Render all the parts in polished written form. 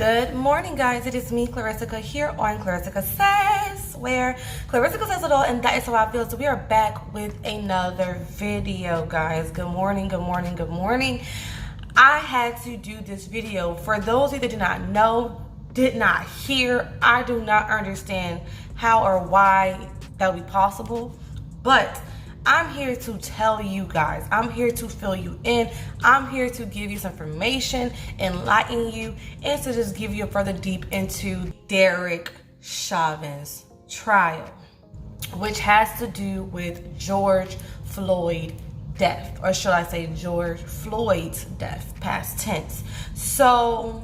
Good morning, guys. It is me, Klarissica, here on Klarissicasays, where Klarissica says it all, and that is how I feel. So we are back with another video, guys. Good morning, good morning, good morning. I had to do this video. For those of you that did not know, did not hear, I do not understand how or why that would be possible, but I'm here to tell you guys. I'm here to fill you in. I'm here to give you some information, enlighten you, and to just give you a further deep into Derek Chauvin's trial, which has to do with George Floyd death, or should I say George Floyd's death, past tense. So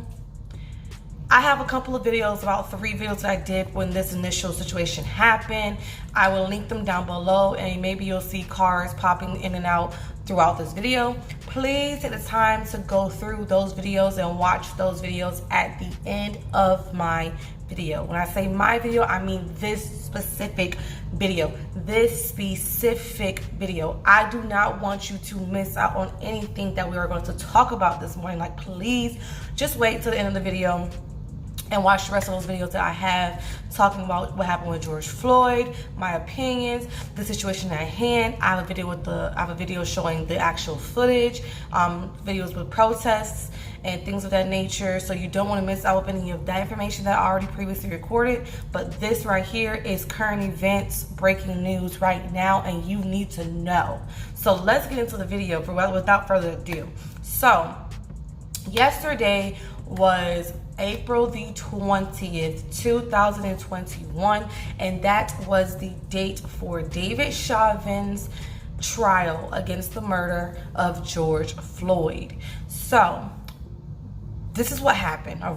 I have a couple of videos, about 3 videos that I did when this initial situation happened. I will link them down below, and maybe you'll see cars popping in and out throughout this video. Please take the time to go through those videos and watch those videos at the end of my video. When I say my video, I mean this specific video. This specific video. I do not want you to miss out on anything that we are going to talk about this morning. Like, please just wait till the end of the video and watch the rest of those videos that I have talking about what happened with George Floyd, my opinions, the situation at hand. I have a video showing the actual footage, videos with protests and things of that nature. So you don't want to miss out with any of that information that I already previously recorded. But this right here is current events, breaking news right now, and you need to know. So let's get into the video without further ado. So yesterday was April the 20th, 2021, and that was the date for Derek Chauvin's trial against the murder of George Floyd. So this is what happened. A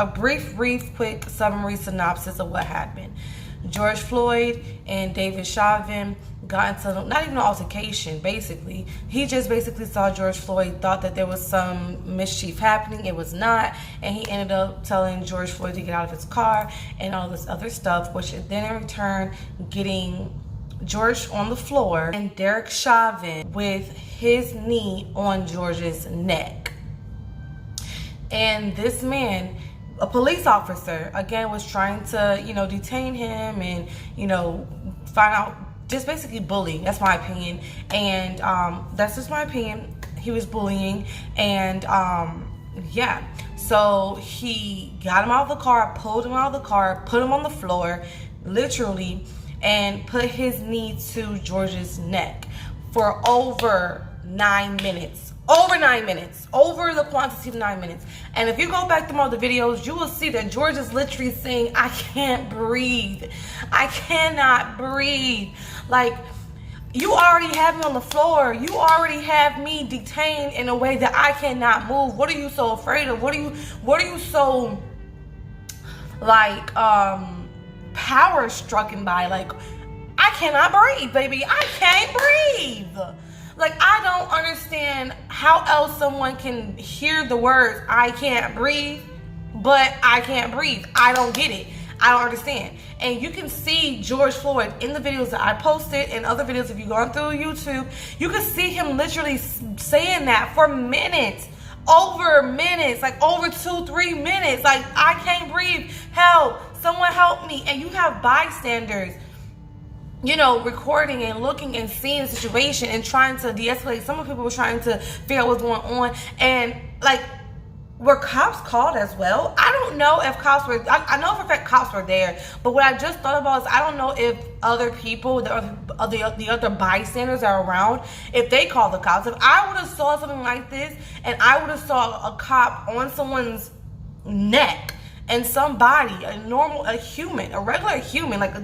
brief, quick summary synopsis of what happened. George Floyd and Derek Chauvin got into not even an altercation, basically. He just basically saw George Floyd, thought that there was some mischief happening. It was not. And he ended up telling George Floyd to get out of his car and all this other stuff, which then in return getting George on the floor and Derek Chauvin with his knee on George's neck. And this man, a police officer, again, was trying to, detain him and, find out, just basically bullying. That's my opinion. And that's just my opinion. He was bullying. And yeah. So he got him out of the car, pulled him out of the car, put him on the floor, literally, and put his knee to George's neck for over 9 minutes. Over 9 minutes, over the quantity of 9 minutes. And if you go back through all the videos, you will see that George is literally saying, I can't breathe. I cannot breathe. Like, you already have me on the floor. You already have me detained in a way that I cannot move. What are you so afraid of? What are you so, like, power strucken by? Like, I cannot breathe, baby. I can't breathe. Like, I don't understand how else someone can hear the words, I can't breathe, but I can't breathe. I don't get it. I don't understand. And you can see George Floyd in the videos that I posted and other videos. If you've gone through YouTube, you can see him literally saying that for minutes, over minutes, like over 2-3 minutes. Like, I can't breathe. Help. Someone help me. And you have bystanders, recording and looking and seeing the situation and trying to de-escalate. Some of the people were trying to figure out what's going on. And, like, were cops called as well? I don't know if cops were, I know for a fact cops were there, but what I just thought about is I don't know if other people, the other bystanders are around, if they called the cops. If I would have saw something like this and I would have saw a cop on someone's neck, and somebody, a regular human, like,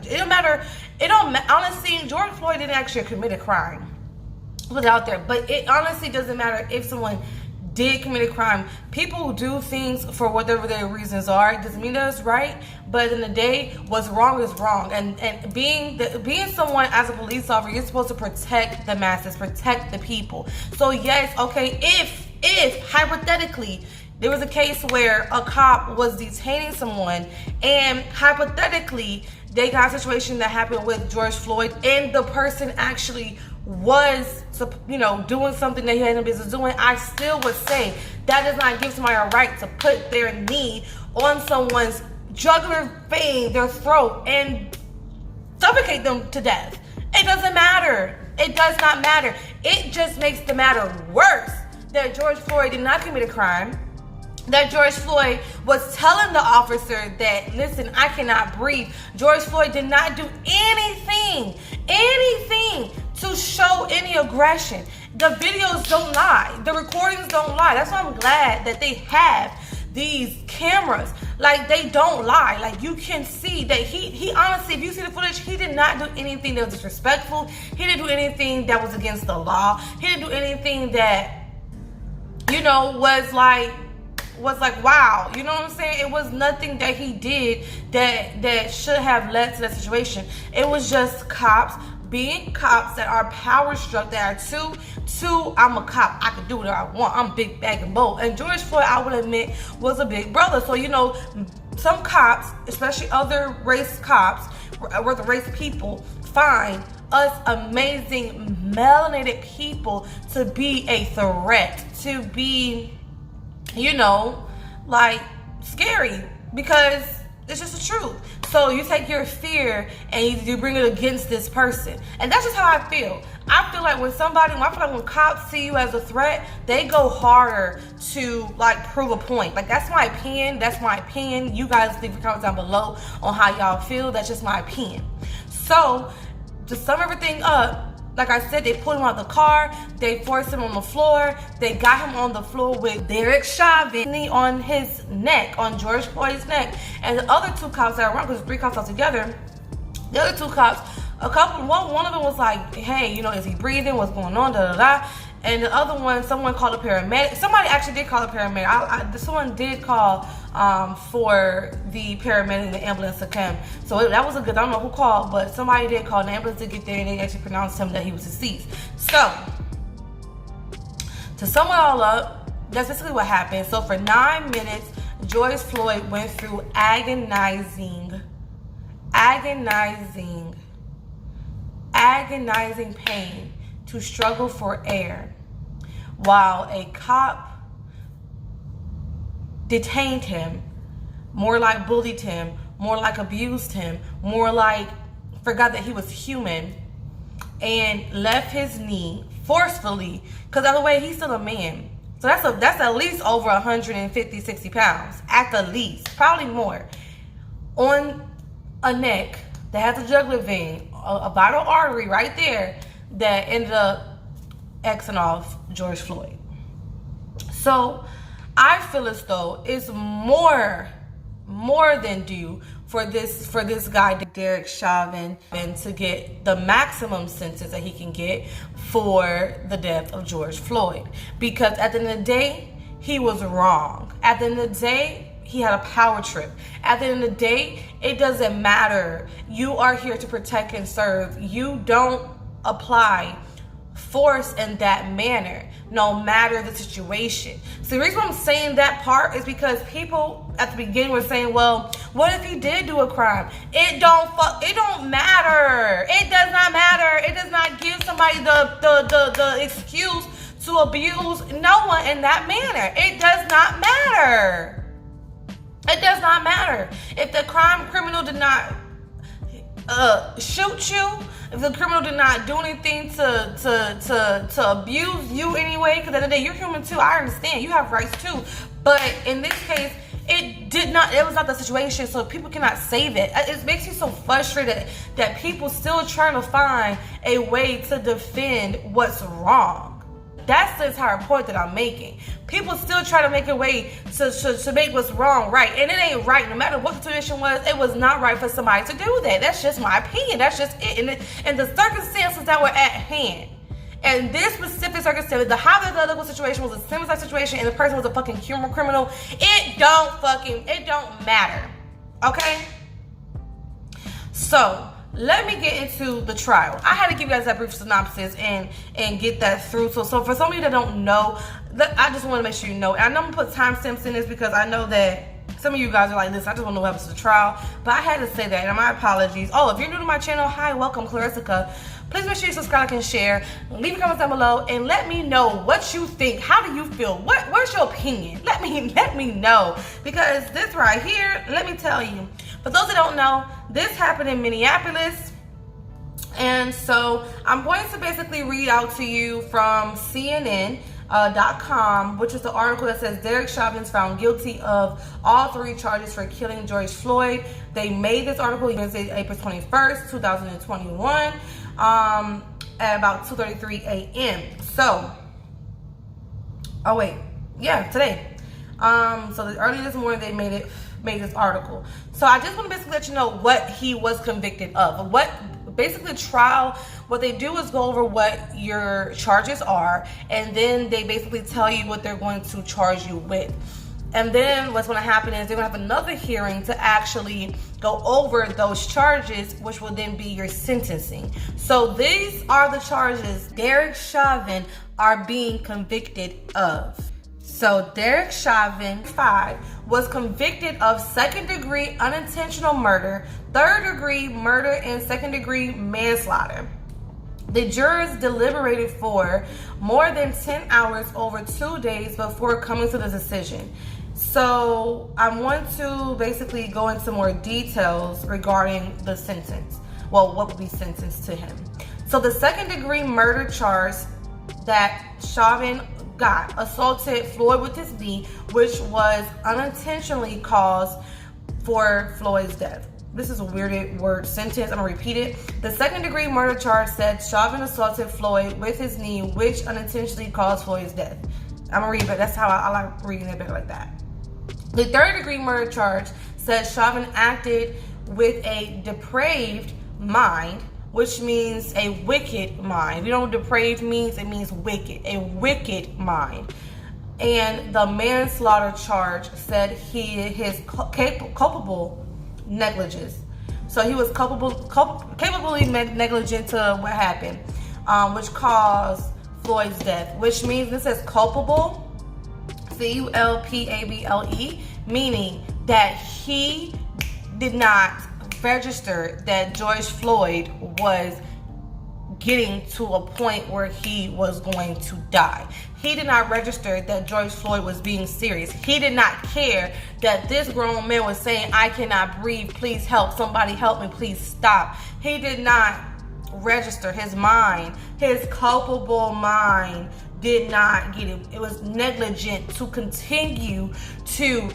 honestly, George Floyd didn't actually commit a crime. It was out there. But it honestly doesn't matter if someone did commit a crime. People do things for whatever their reasons are. It doesn't mean that it's right, but in the day, what's wrong is wrong. And being someone as a police officer, you're supposed to protect the masses, protect the people. So yes, okay, if hypothetically, there was a case where a cop was detaining someone and hypothetically they got a situation that happened with George Floyd and the person actually was, doing something that he had no business doing, I still would say that does not give somebody a right to put their knee on someone's jugular vein, their throat, and suffocate them to death. It doesn't matter. It does not matter. It just makes the matter worse that George Floyd did not commit a crime, that George Floyd was telling the officer that, listen, I cannot breathe. George Floyd did not do anything to show any aggression. The videos don't lie. The recordings don't lie. That's why I'm glad that they have these cameras. Like, they don't lie. Like, you can see that he honestly, if you see the footage, he did not do anything that was disrespectful. He didn't do anything that was against the law. He didn't do anything that, you know, was like wow, you know what I'm saying? It was nothing that he did that should have led to that situation. It was just cops being cops that are power struck, that are too I'm a cop, I can do whatever I want, I'm big bag and bold. And George Floyd, I would admit, was a big brother. So, you know, some cops, especially other race cops, or the race people, find us amazing melanated people to be a threat, to be, you know, like, scary, because it's just the truth. So you take your fear and you bring it against this person. And that's just how I feel. I feel like when cops see you as a threat, they go harder to, like, prove a point. Like, that's my opinion. You guys leave a comment down below on how y'all feel. That's just my opinion. So, to sum everything up, like I said, they pulled him out of the car, they forced him on the floor, they got him on the floor with Derek Chauvin on his neck, on George Floyd's neck, and the other two cops that were around, because 3 cops altogether, the other 2 cops, one of them was like, hey, you know, is he breathing, what's going on, da da da, and the other one, someone called a paramedic. Somebody actually did call a paramedic. Someone did call for the paramedic and the ambulance to come. So that was a good, I don't know who called, but somebody did call, and the ambulance did get there, and they actually pronounced him that he was deceased. So, to sum it all up, that's basically what happened. So for 9 minutes, George Floyd went through agonizing pain to struggle for air, while a cop detained him, more like bullied him, more like abused him, more like forgot that he was human, and left his knee forcefully, because the other way, he's still a man. So that's at least over 150, 60 pounds, at the least, probably more, on a neck that has a jugular vein, a vital artery right there, that ended up Xing off George Floyd. So I feel as though it's more than due for this guy, Derek Chauvin, and to get the maximum sentence that he can get for the death of George Floyd. Because at the end of the day, he was wrong. At the end of the day, he had a power trip. At the end of the day, it doesn't matter. You are here to protect and serve. You don't apply force in that manner, no matter the situation. So the reason I'm saying that part is because people at the beginning were saying, well, what if he did do a crime? It don't matter. It does not matter. It does not give somebody the excuse to abuse no one in that manner. It does not matter. It does not matter. If the criminal did not shoot you, if the criminal did not do anything to abuse you anyway, because at the end of the day, you're human too. I understand. You have rights too. But in this case, it was not the situation, so people cannot save it. It makes me so frustrated that people still trying to find a way to defend what's wrong. That's the entire point that I'm making. People still try to make a way to make what's wrong right. And it ain't right. No matter what the situation was, it was not right for somebody to do that. That's just my opinion. That's just it. And the circumstances that were at hand. And this specific circumstance, the how the other situation was a similar situation and the person was a fucking criminal, it don't matter. Okay? So, let me get into the trial. I had to give you guys that brief synopsis and get that through. So for some of you that don't know, I just want to make sure you know. And I'm going to put timestamps in this because I know that some of you guys are like, listen, I just want to know what happens to the trial. But I had to say that, and my apologies. Oh, if you're new to my channel, hi, welcome, Klarissica. Please make sure you subscribe, like, and share. Leave your comments down below and let me know what you think. How do you feel? What's your opinion? Let me know, because this right here, let me tell you, for those that don't know, this happened in Minneapolis. And so I'm going to basically read out to you from CNN.com, which is the article that says Derek Chauvin is found guilty of all 3 charges for killing George Floyd. They made this article Wednesday, April 21st, 2021, at about 2:33 a.m. So, today. So early this morning they made this article. So I just want to basically let you know what he was convicted of. Basically, trial, what they do is go over what your charges are, and then they basically tell you what they're going to charge you with. And then what's going to happen is they're going to have another hearing to actually go over those charges, which will then be your sentencing. So these are the charges Derek Chauvin are being convicted of. So Derek Chauvin, 5, was convicted of 2nd-degree unintentional murder, 3rd-degree murder, and 2nd-degree manslaughter. The jurors deliberated for more than 10 hours over 2 days before coming to the decision. So I want to basically go into more details regarding the sentence. Well, what would be sentenced to him. So the 2nd-degree murder charge that Chauvin got assaulted Floyd with his knee, which was unintentionally caused for Floyd's death. This is a weird word sentence. I'm gonna repeat it. The 2nd-degree murder charge said Chauvin assaulted Floyd with his knee, which unintentionally caused Floyd's death. I'm gonna read it, but that's how I like reading it better like that. The 3rd-degree murder charge said Chauvin acted with a depraved mind, which means a wicked mind. You know what depraved means? It means wicked, a wicked mind. And the manslaughter charge said his culpable negligence. So he was capably negligent to what happened, which caused Floyd's death, which means this is culpable, C-U-L-P-A-B-L-E, meaning that he did not register that George Floyd was getting to a point where he was going to die. He did not register that George Floyd was being serious. He did not care that this grown man was saying, "I cannot breathe, please help, somebody help me, please stop." He did not register his mind. His culpable mind did not get it. It was negligent to continue to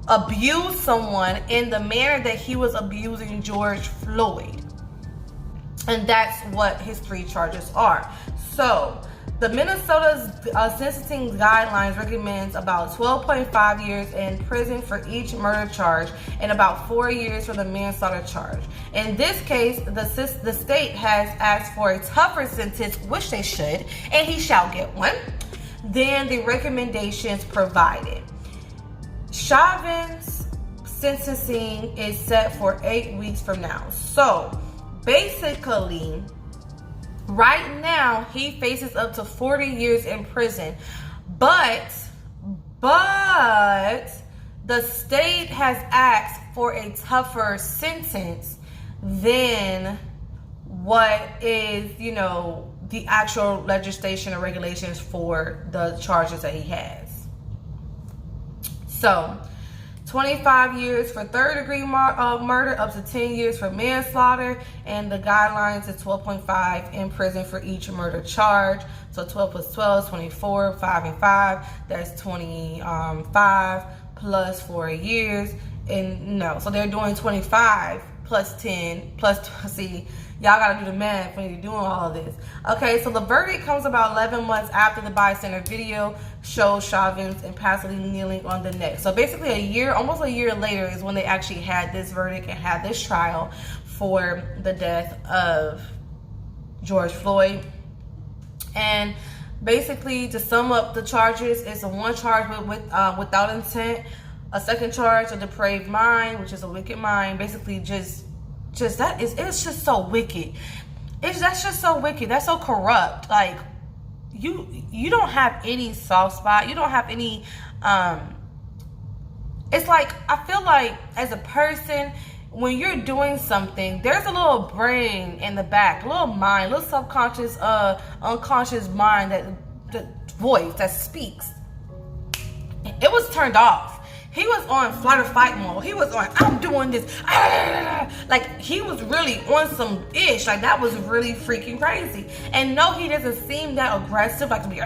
abuse someone in the manner that he was abusing George Floyd. And that's what his 3 charges are. So the Minnesota's sentencing guidelines recommends about 12.5 years in prison for each murder charge and about 4 years for the manslaughter charge. In this case, the state has asked for a tougher sentence, which they should, and he shall get one, than the recommendations provided. Chauvin's sentencing is set for 8 weeks from now. So basically, right now he faces up to 40 years in prison, but the state has asked for a tougher sentence than what is, the actual legislation or regulations for the charges that he has. So 25 years for 3rd-degree murder, up to 10 years for manslaughter, and the guidelines is 12.5 in prison for each murder charge. So 12 plus 12 is 24, 5 and 5, that's 25 plus 4 years. And no, so they're doing 25 plus 10 plus, see, y'all gotta do the math when you're doing all of this. Okay, so the verdict comes about 11 months after the bystander video shows Chauvin's impassively kneeling on the neck. So basically almost a year later is when they actually had this verdict and had this trial for the death of George Floyd. And basically, to sum up the charges, it's a 1 charge without intent, a 2nd charge, a depraved mind, which is a wicked mind. Basically, it's just so wicked. That's just so wicked. That's so corrupt. Like, you don't have any soft spot. You don't have any, it's like, I feel like as a person, when you're doing something, there's a little brain in the back, a little mind, a little subconscious, unconscious mind, that the voice that speaks. It was turned off. He was on flight or fight mode. He was on, I'm doing this. Like, he was really on some ish. Like, that was really freaking crazy. And no, he doesn't seem that aggressive, like to be,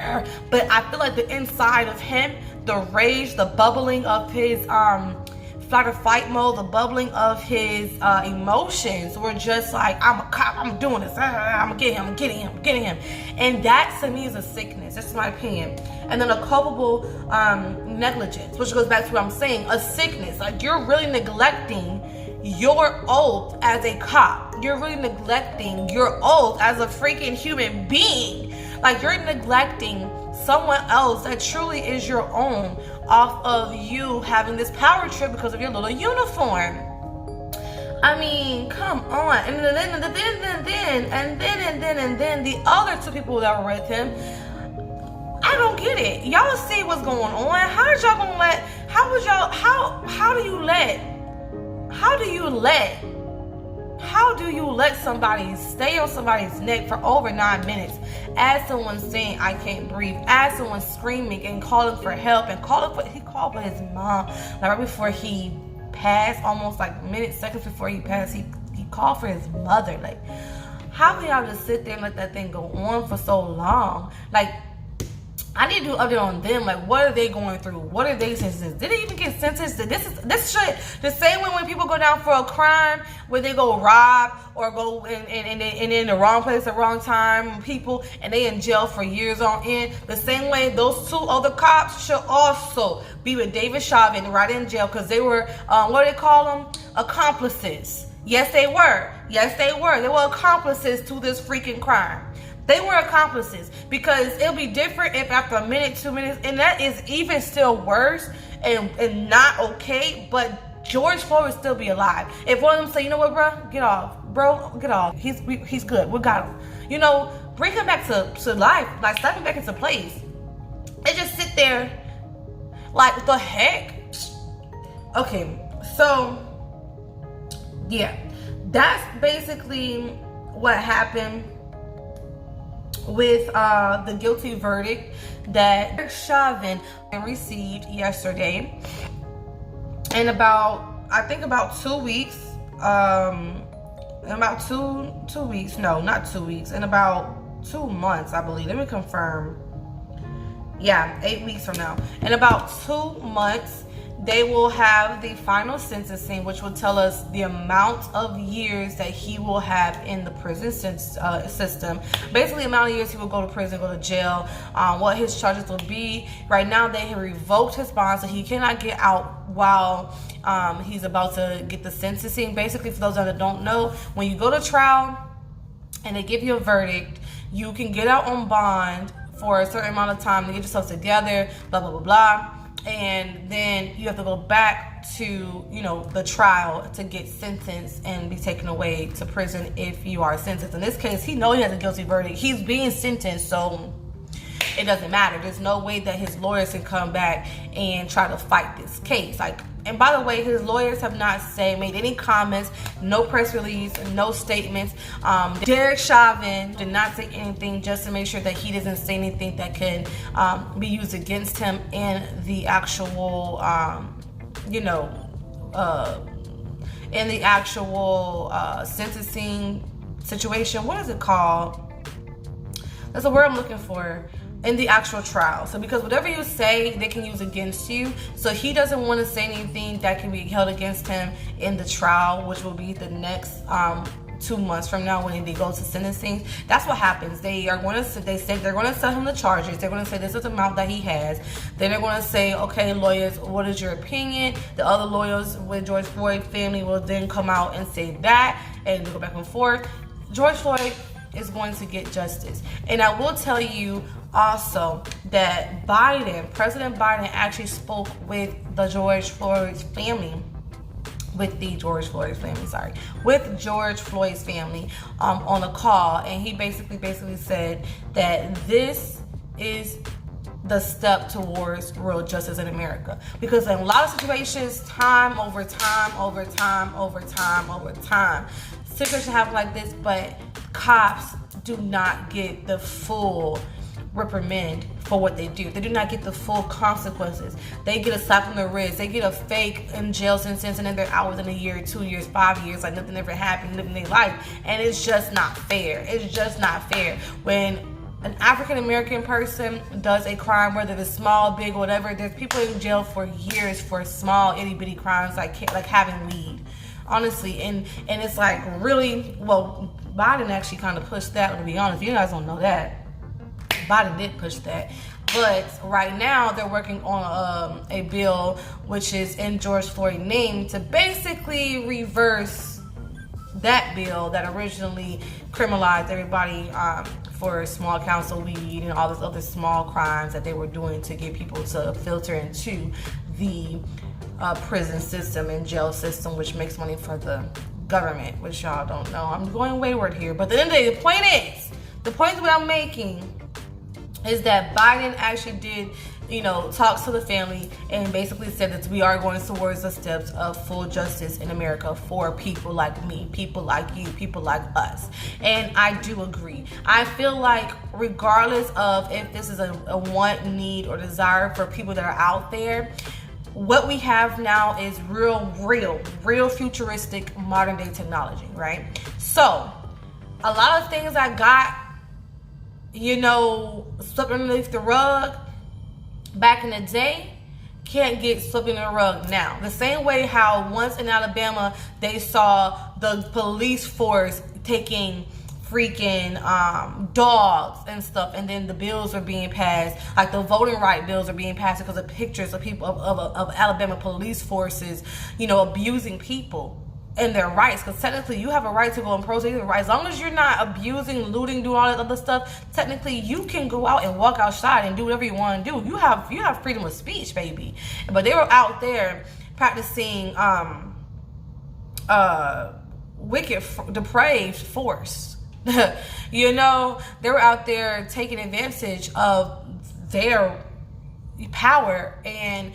but I feel like the inside of him, the rage, the bubbling of his flight or fight mode, the bubbling of his emotions were just like, I'm a cop, I'm doing this, I'm gonna get him, I'm getting him. And that to me is a sickness. That's my opinion. And then a culpable negligence, which goes back to what I'm saying, a sickness. Like, you're really neglecting your oath as a cop. You're really neglecting your oath as a freaking human being. Like, you're neglecting someone else that truly is your own off of you having this power trip because of your little uniform. I mean, come on. And then the other two people that were with him, I don't get it. Y'all see what's going on. How do you let somebody stay on somebody's neck for over 9 minutes as someone's saying, I can't breathe, as someone's screaming and calling for help, and he called for his mom, like right before he passed, almost like seconds before he passed, he called for his mother. Like, how can y'all just sit there and let that thing go on for so long? Like, I need to do an update on them. Like, what are they going through? What are they sentenced? Did they even get sentenced? This shit the same way when people go down for a crime where they go rob or go and in the wrong place at the wrong time, people, and they in jail for years on end. The same way those two other cops should also be with David Chauvin right in jail because they were what do they call them? Accomplices. Yes, they were. Yes, they were. They were accomplices to this freaking crime. They were accomplices, because it'll be different if after a minute, 2 minutes, and that is even still worse and not okay, but George Floyd would still be alive. If one of them say, you know what, bro, get off. He's good. We got him. You know, bring him back to life. Like, slap him back into place. And just sit there like, what the heck? Okay, so, yeah. That's basically what happened with the guilty verdict that Derek Chauvin received yesterday. In about 2 weeks, in about 2 months, I believe. Let me confirm. Yeah, 8 weeks from now. In about 2 months, they will have the final sentencing, which will tell us the amount of years that he will have in the prison system. Basically, the amount of years he will go to prison, go to jail, what his charges will be. Right now, they have revoked his bond, so he cannot get out while he's about to get the sentencing. Basically, for those that don't know, when you go to trial and they give you a verdict, you can get out on bond for a certain amount of time to get yourself together, blah, blah, blah, blah. And then you have to go back to, the trial to get sentenced and be taken away to prison if you are sentenced. In this case, he knows he has a guilty verdict. He's being sentenced, so it doesn't matter. There's no way that his lawyers can come back and try to fight this case. And by the way, his lawyers have not made any comments, no press release, no statements. Derek Chauvin did not say anything, just to make sure that he doesn't say anything that can be used against him in the actual, sentencing situation. What is it called? That's the word I'm looking for. In the actual trial. So because whatever you say, they can use against you. So he doesn't want to say anything that can be held against him in the trial, which will be the next 2 months from now when they go to sentencing. That's what happens. They say they're going to set him the charges. They're going to say this is the amount that he has. Then they're going to say, okay, lawyers, what is your opinion? The other lawyers with George Floyd family will then come out and say that, and they go back and forth. George Floyd is going to get justice. And I will tell you also that President Biden actually spoke with the George Floyd's family on a call, and he basically said that this is the step towards real justice in America. Because in a lot of situations, time over time, situations happen like this, but cops do not get the full reprimand for what they do. They do not get the full consequences. They get a slap on the wrist. They get a fake in jail sentence, and then they're out within a year, 2 years, 5 years, like nothing ever happened, living their life. And it's just not fair. It's just not fair. When an African American person does a crime, whether it's small, big, whatever, there's people in jail for years for small, itty bitty crimes like having weed. Honestly, and it's like really, well, Biden actually kind of pushed that, to be honest. You guys don't know that. Biden did push that. But right now they're working on a bill which is in George Floyd's name to basically reverse that bill that originally criminalized everybody for small counts of weed and all this other small crimes that they were doing to get people to filter into the prison system and jail system, which makes money for the government, which y'all don't know. I'm going wayward here, but at the end of the day, the point that I'm making is that Biden actually did, talks to the family and basically said that we are going towards the steps of full justice in America for people like me, people like you, people like us. And I do agree. I feel like regardless of if this is a want, need, or desire for people that are out there, what we have now is real futuristic modern day technology, right? So a lot of things I got, swept underneath the rug back in the day can't get swept under the rug now. The same way how once in Alabama they saw the police force taking freaking dogs and stuff, and then the bills are being passed, like the voting right bills are being passed because of pictures of people of Alabama police forces, abusing people and their rights, because technically you have a right to go and protest, as long as you're not abusing, looting, doing all that other stuff. Technically you can go out and walk outside and do whatever you want to do. You have freedom of speech, baby. But they were out there practicing wicked, depraved force. They were out there taking advantage of their power and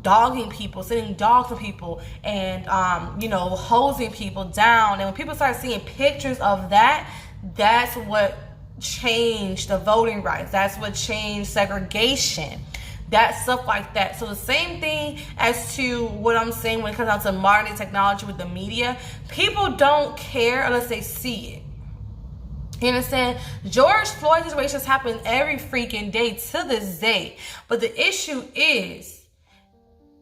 dogging people, sending dogs to people, and hosing people down. And when people start seeing pictures of that, that's what changed the voting rights. That's what changed segregation. That stuff like that. So the same thing as to what I'm saying when it comes down to modern day technology with the media. People don't care unless they see it. You understand? George Floyd situations happen every freaking day to this day. But the issue is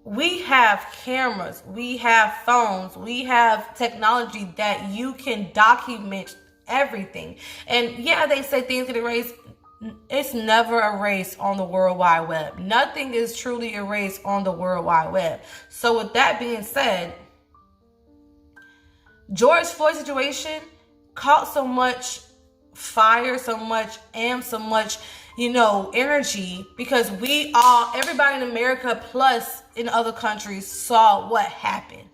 we have cameras, we have phones, we have technology that you can document everything. And yeah, they say things get erased. It's never erased on the World Wide Web. Nothing is truly erased on the World Wide Web. So with that being said, George Floyd situation caught so much fire, so much energy, because everybody in America plus in other countries saw what happened.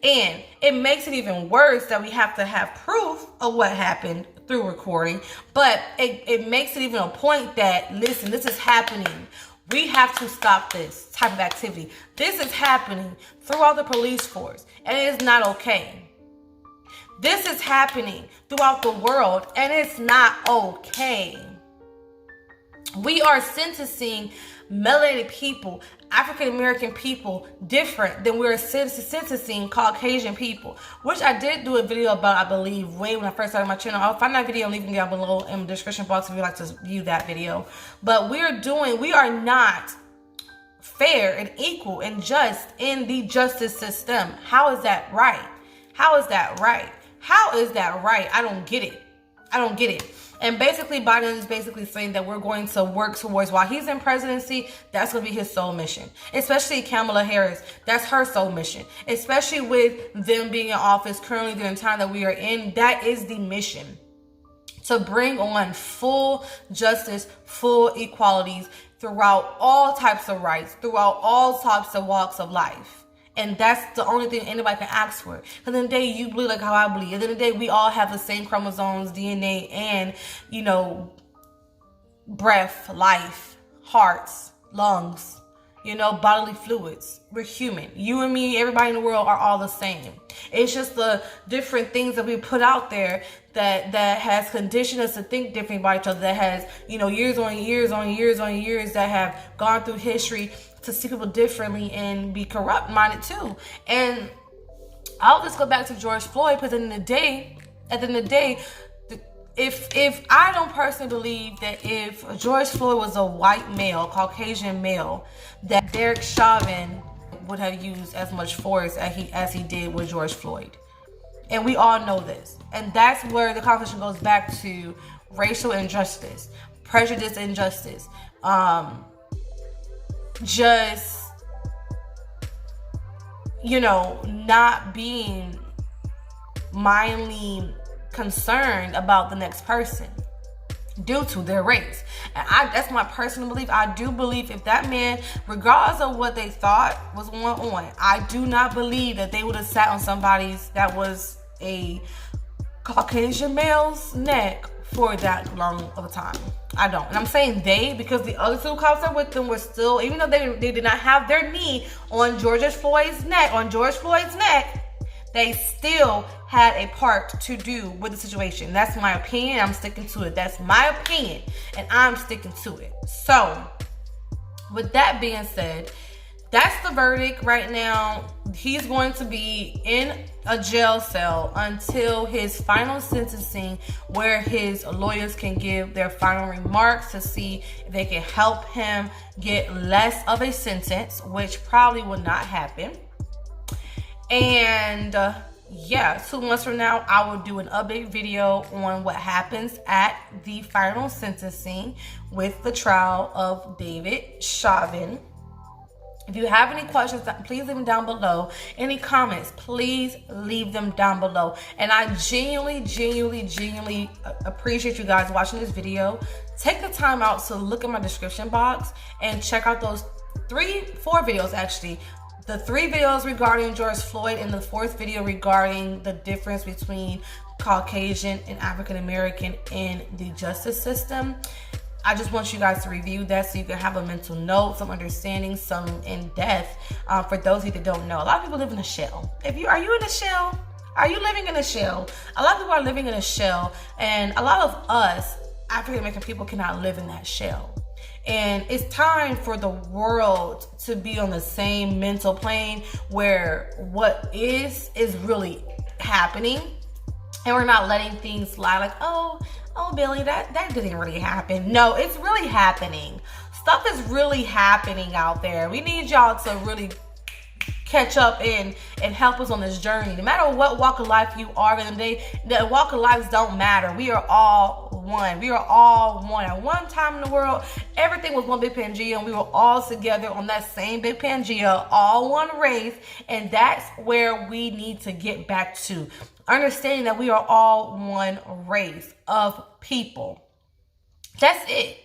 And it makes it even worse that we have to have proof of what happened through recording, but it makes it even a point that, listen, this is happening. We have to stop this type of activity. This is happening throughout the police force, and it is not okay. This is happening throughout the world, and it's not okay. We are sentencing melanated people, African American people, different than we're sentencing Caucasian people, which I did do a video about, I believe, way when I first started my channel. I'll find that video and leave it down below in the description box if you'd like to view that video. But we are not fair and equal and just in the justice system. How is that right? How is that right? How is that right? I don't get it. And basically, Biden is basically saying that we're going to work towards, while he's in presidency, that's going to be his sole mission. Especially Kamala Harris, that's her sole mission. Especially with them being in office currently during the time that we are in, that is the mission. To bring on full justice, full equalities throughout all types of rights, throughout all types of walks of life. And that's the only thing anybody can ask for. Because in the day, you bleed like how I bleed. At the end of the day, we all have the same chromosomes, DNA, and, breath, life, hearts, lungs, bodily fluids. We're human. You and me, everybody in the world are all the same. It's just the different things that we put out there that has conditioned us to think differently about each other, that has, years on years on years on years that have gone through history to see people differently and be corrupt-minded too. And I'll just go back to George Floyd, because at the end of the day, if I don't personally believe that if George Floyd was a white male, Caucasian male, that Derek Chauvin would have used as much force as he did with George Floyd. And we all know this. And that's where the conversation goes back to racial injustice, prejudice, injustice. Just, not being mildly concerned about the next person due to their race. And that's my personal belief. I do believe if that man, regardless of what they thought was going on, I do not believe that they would have sat on somebody's that was a Caucasian male's neck for that long of a time. I don't. And I'm saying they, because the other two cops that with them were still, even though they did not have their knee on George Floyd's neck, they still had a part to do with the situation. That's my opinion. I'm sticking to it. That's my opinion, and I'm sticking to it. So, with that being said, that's the verdict right now. He's going to be in a jail cell until his final sentencing, where his lawyers can give their final remarks to see if they can help him get less of a sentence, which probably will not happen. And 2 months from now, I will do an update video on what happens at the final sentencing with the trial of Derek Chauvin. If you have any questions, please leave them down below. Any comments, please leave them down below. And I genuinely appreciate you guys watching this video. Take the time out to look at my description box and check out those 4 videos actually. The 3 videos regarding George Floyd and the 4th video regarding the difference between Caucasian and African American in the justice system. I just want you guys to review that so you can have a mental note, some understanding, some in depth. For those of you that don't know, a lot of people live in a shell. Are you in a shell? Are you living in a shell? A lot of people are living in a shell, and a lot of us African American people cannot live in that shell. And it's time for the world to be on the same mental plane where what is really happening, and we're not letting things slide like, oh Billy, that didn't really happen. No, it's really happening. Stuff is really happening out there. We need y'all to really catch up and help us on this journey. No matter what walk of life you are in, the walk of lives don't matter. We are all one. We are all one. At one time in the world, everything was one big Pangea, and we were all together on that same big Pangea, all one race, and that's where we need to get back to. Understanding that we are all one race of people. That's it.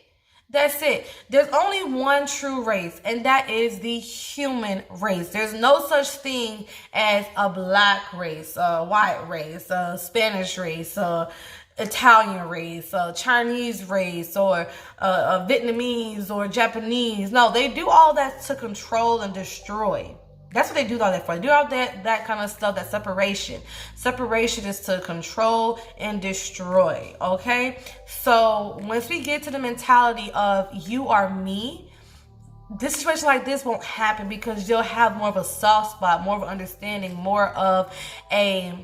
That's it. There's only one true race, and that is the human race. There's no such thing as a black race, a white race, a Spanish race, a Italian race, a Chinese race, or a Vietnamese or Japanese. No, they do all that to control and destroy. That's what they do all that for. They do all that kind of stuff, that separation. Separation is to control and destroy, okay? So once we get to the mentality of you are me, this situation like this won't happen, because you'll have more of a soft spot, more of an understanding, more of a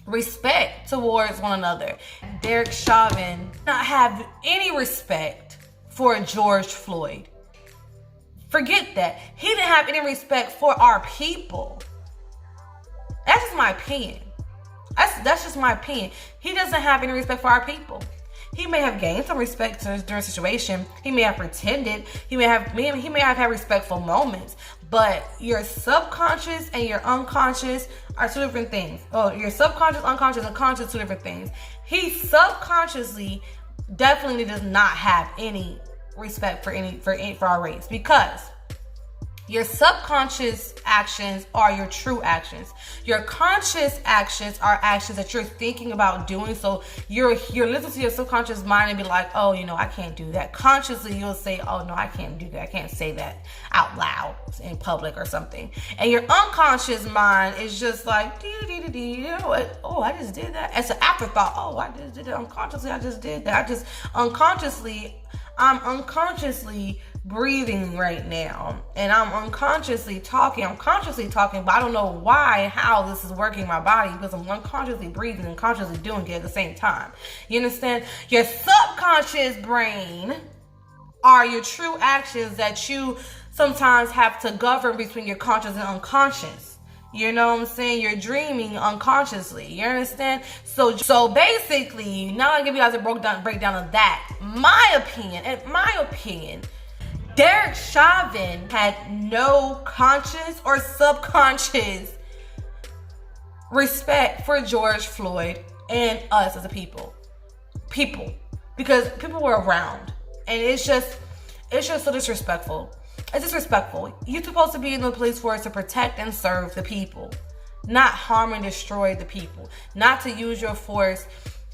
respect towards one another. Derek Chauvin did not have any respect for George Floyd. Forget that. He didn't have any respect for our people. That's just my opinion. That's just my opinion. He doesn't have any respect for our people. He may have gained some respect during the situation. He may have pretended. He may have had respectful moments. But your subconscious and your unconscious are 2 different things. Oh, your subconscious, unconscious, and conscious, 2 different things. He subconsciously definitely does not have any respect for our race, because Your subconscious actions are your true actions. Your conscious actions are actions that you're thinking about doing. So you're listening to your subconscious mind and be like, oh, I can't do that. Consciously, you'll say, oh, no, I can't do that. I can't say that out loud in public or something. And your unconscious mind is just like, oh, I just did that. It's an afterthought. Oh, I just did that. Unconsciously, I just did that. I'm unconsciously breathing right now, and I'm unconsciously talking. I'm consciously talking, but I don't know how this is working in my body, because I'm unconsciously breathing and consciously doing it at the same time. You understand? Your subconscious brain are your true actions that you sometimes have to govern between your conscious and unconscious. You know what I'm saying? You're dreaming unconsciously. You understand? So basically, now I give you guys a breakdown of that. In my opinion, Derek Chauvin had no conscious or subconscious respect for George Floyd and us as a people, because people were around, and it's just so disrespectful. It's disrespectful. You're supposed to be in the police force to protect and serve the people, not harm and destroy the people, not to use your force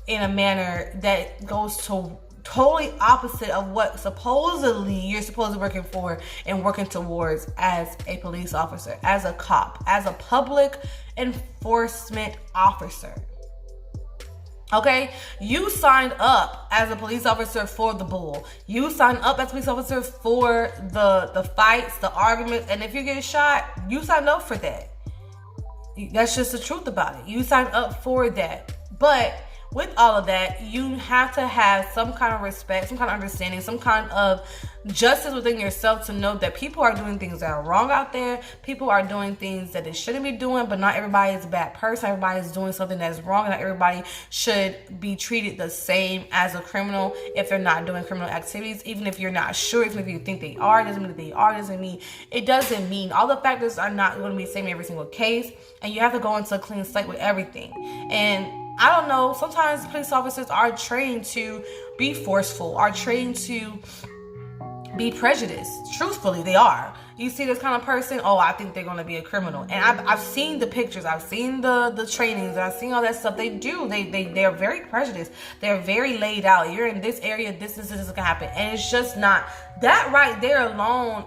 in a manner that goes to totally opposite of what supposedly you're supposed to be working for and working towards as a police officer, as a cop, as a public enforcement officer. Okay, you signed up as a police officer for the bull. You signed up as a police officer for the fights, the arguments, and if you get shot, you signed up for that. That's just the truth about it. You signed up for that. But with all of that, you have to have some kind of respect, some kind of understanding, some kind of justice within yourself to know that people are doing things that are wrong out there. People are doing things that they shouldn't be doing, but not everybody is a bad person. Everybody is doing something that's wrong, and not everybody should be treated the same as a criminal if they're not doing criminal activities. Even if you're not sure, even if you think they are, doesn't mean that they are, it doesn't mean all the factors are not going to be the same in every single case, and you have to go into a clean slate with everything. And I don't know, sometimes police officers are trained to be forceful, are trained to be prejudiced. Truthfully, they are. You see this kind of person, oh, I think they're going to be a criminal. And I've seen the pictures, I've seen the trainings, I've seen all that stuff. They're very prejudiced. They're very laid out. You're in this area, this is going to happen. And it's just not. That right there alone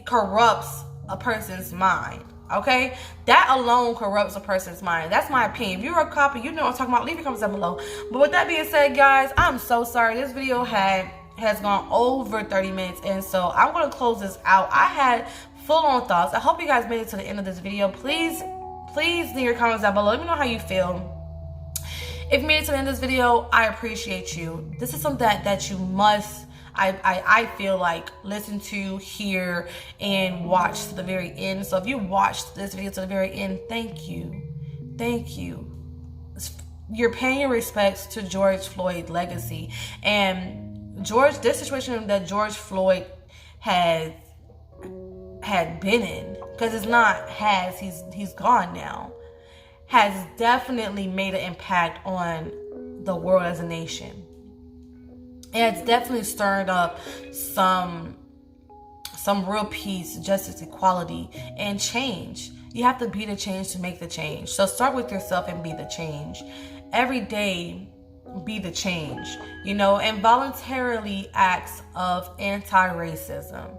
corrupts a person's mind. Okay, that alone corrupts a person's mind. That's my opinion. If you're a cop and you know what I'm talking about, leave your comments down below. But with that being said, guys, I'm so sorry. This video has gone over 30 minutes, and so I'm going to close this out. I had full-on thoughts. I hope you guys made it to the end of this video. Please leave your comments down below. Let me know how you feel. If you made it to the end of this video, I appreciate you. This is something that you must, I feel like, listen to, hear, and watch to the very end. So if you watched this video to the very end, thank you. Thank you. You're paying your respects to George Floyd's legacy. And this situation that George Floyd had been in, because it's not he's gone now, has definitely made an impact on the world as a nation. And it's definitely stirred up some real peace, justice, equality, and change. You have to be the change to make the change. So start with yourself and be the change. Every day, be the change, and voluntarily acts of anti-racism.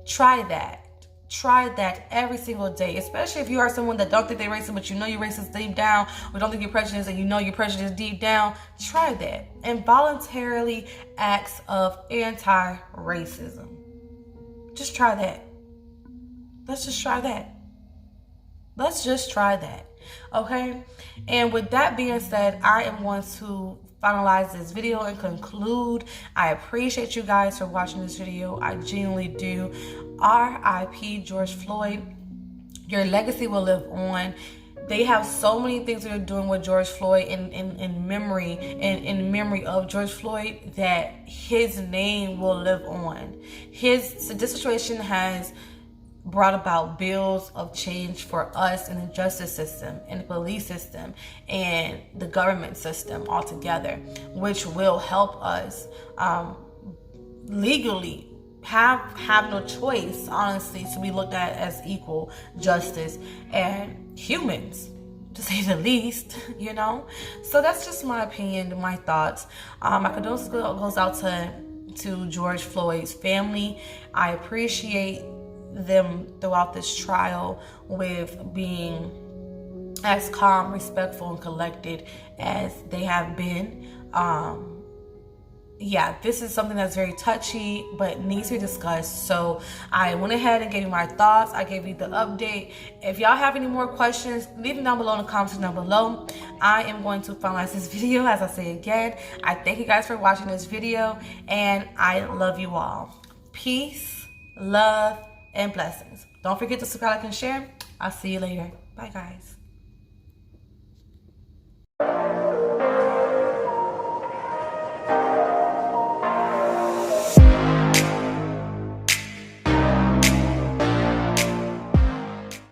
Try that. Try that every single day, especially if you are someone that don't think they're racist, but you know you're racist deep down, or don't think you're prejudiced and you know you're prejudiced deep down. Try that. And voluntarily acts of anti-racism. Just try that. Let's just try that. Let's just try that. Okay? And with that being said, I am going to finalize this video and conclude. I appreciate you guys for watching this video. I genuinely do. R.I.P. George Floyd. Your legacy will live on. They have so many things that they're doing with George Floyd in memory of George Floyd, that his name will live on. This situation has brought about bills of change for us in the justice system, in the police system, and the government system altogether, which will help us legally have no choice, honestly, to be looked at as equal justice and humans, to say the least, you know. So that's just my opinion, my thoughts. My condolences goes out to George Floyd's family. I appreciate them throughout this trial with being as calm, respectful, and collected as they have been. Yeah, this is something that's very touchy but needs to be discussed. So I went ahead and gave you my thoughts. I gave you the update. If y'all have any more questions, leave them down below in the comments down below. I am going to finalize this video. As I say again, I thank you guys for watching this video, and I love you all. Peace, love, and blessings. Don't forget to subscribe, like, and share. I'll see you later. Bye, guys.